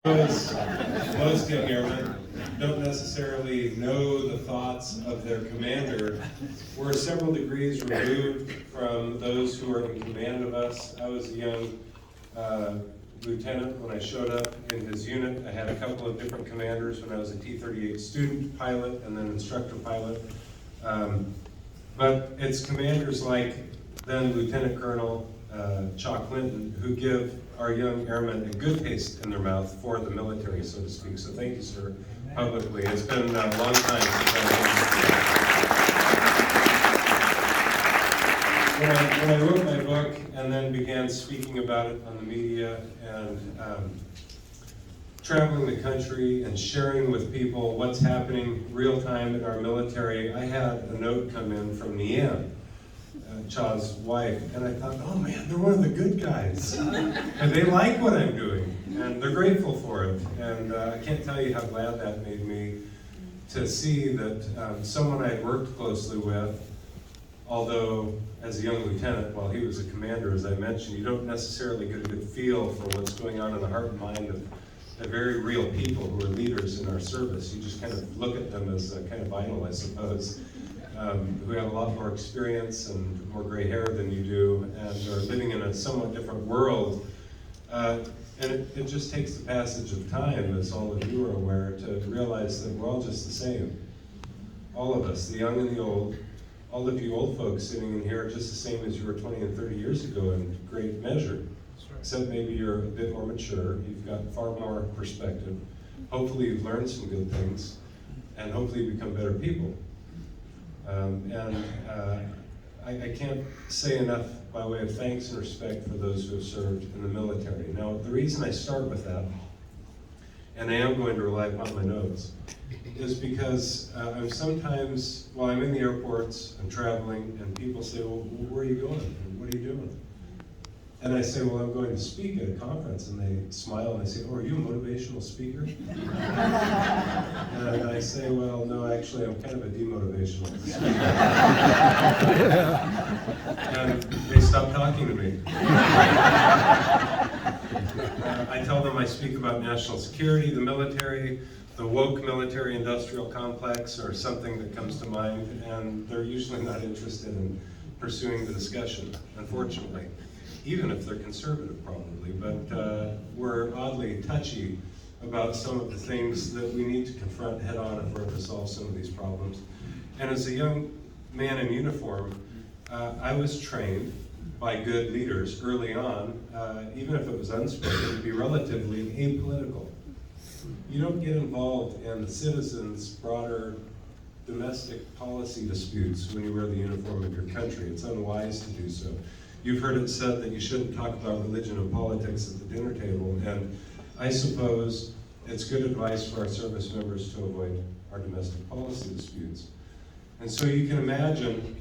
Most young airmen don't necessarily know the thoughts of their commander. We're several degrees removed from those who are in command of us. I was a young lieutenant when I showed up in his unit. I had a couple of different commanders when I was a T-38 student pilot and then instructor pilot. But it's commanders like then Lieutenant Colonel Chalk Clinton who give our young airmen a good taste in their mouth for the military, so to speak. So thank you, sir, publicly. It's been a long time since when I wrote my book and then began speaking about it on the media and traveling the country and sharing with people what's happening real time in our military, I had a note come in from Leanne, Cha's wife, and I thought, oh man, they're one of the good guys. And they like what I'm doing, and they're grateful for it. And I can't tell you how glad that made me to see that someone I had worked closely with, although as a young lieutenant, while he was a commander, as I mentioned, you don't necessarily get a good feel for what's going on in the heart and mind of very real people who are leaders in our service. You just kind of look at them as kind of vital, I suppose. Who have a lot more experience and more gray hair than you do and are living in a somewhat different world. And it just takes the passage of time, as all of you are aware, to realize that we're all just the same. All of us, the young and the old, all of you old folks sitting in here are just the same as you were 20 and 30 years ago in great measure. Except maybe you're a bit more mature, you've got far more perspective. Hopefully you've learned some good things, and hopefully you become better people. I can't say enough by way of thanks and respect for those who have served in the military. Now, the reason I start with that, and I am going to rely upon my notes, is because I'm sometimes, while I'm in the airports, I'm traveling, and people say, well, where are you going? And what are you doing? And I say, well, I'm going to speak at a conference, and they smile and they say, oh, are you a motivational speaker? And I say, well, no, actually, I'm kind of a demotivational speaker. And they stop talking to me. I tell them I speak about national security, the military, the woke military-industrial complex, or something that comes to mind, and they're usually not interested in pursuing the discussion, unfortunately. Even if they're conservative, probably, but we're oddly touchy about some of the things that we need to confront head on if we're to solve some of these problems. And as a young man in uniform, I was trained by good leaders early on, even if it was unspoken, to be relatively apolitical. You don't get involved in the citizens' broader domestic policy disputes when you wear the uniform of your country. It's unwise to do so. You've heard it said that you shouldn't talk about religion and politics at the dinner table, and I suppose it's good advice for our service members to avoid our domestic policy disputes. And so you can imagine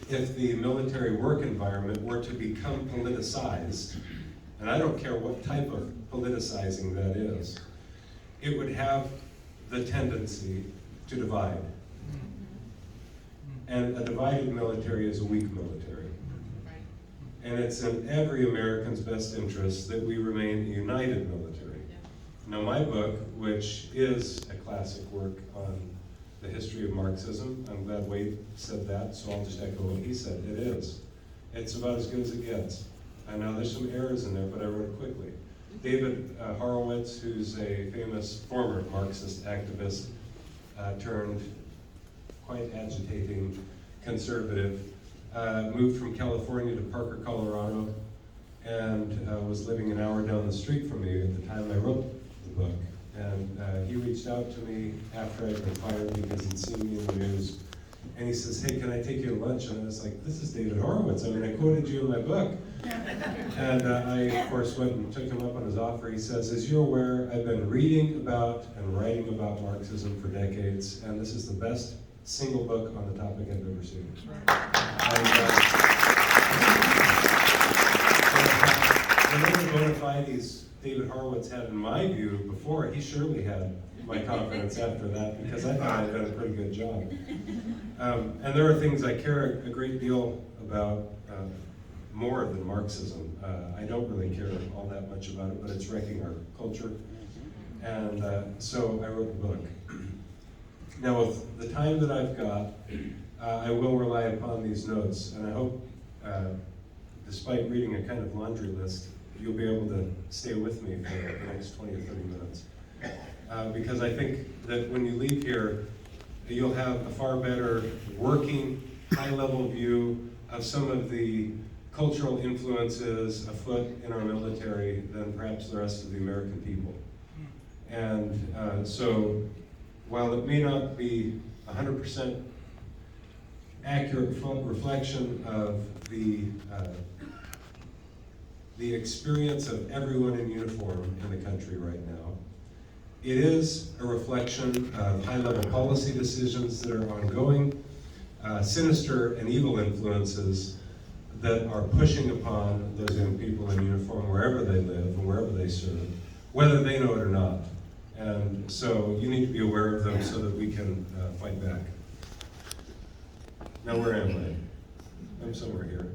if the military work environment were to become politicized, and I don't care what type of politicizing that is, it would have the tendency to divide. And a divided military is a weak military. And it's in every American's best interest that we remain a united military. Now, my book, which is a classic work on the history of Marxism, I'm glad Wade said that, so I'll just echo what he said. It is. It's about as good as it gets. I know there's some errors in there, but I wrote it quickly. David Horowitz, who's a famous former Marxist activist, turned quite agitating conservative, moved from California to Parker, Colorado, and was living an hour down the street from me at the time I wrote the book. And he reached out to me after I'd been fired because he'd seen me in the news. And he says, hey, can I take you to lunch? And I was like, this is David Horowitz. I mean, I quoted you in my book. And I, of course, went and took him up on his offer. He says, as you're aware, I've been reading about and writing about Marxism for decades, and this is the best single book on the topic I've ever seen. Whatever bona fides David Horowitz had in my view before, he surely had my confidence after that, because I thought I'd done a pretty good job. And there are things I care a great deal about more than Marxism. I don't really care all that much about it, but it's wrecking our culture. And so I wrote the book. Now, with the time that I've got, I will rely upon these notes, and I hope, despite reading a kind of laundry list, you'll be able to stay with me for the next 20 or 30 minutes. Because I think that when you leave here, you'll have a far better working, high-level view of some of the cultural influences afoot in our military than perhaps the rest of the American people. And so, while it may not be 100% accurate reflection of the experience of everyone in uniform in the country right now, it is a reflection of high-level policy decisions that are ongoing, sinister and evil influences that are pushing upon those young people in uniform wherever they live and wherever they serve, whether they know it or not. And so you need to be aware of them so that we can fight back. Now, where am I? I'm somewhere here.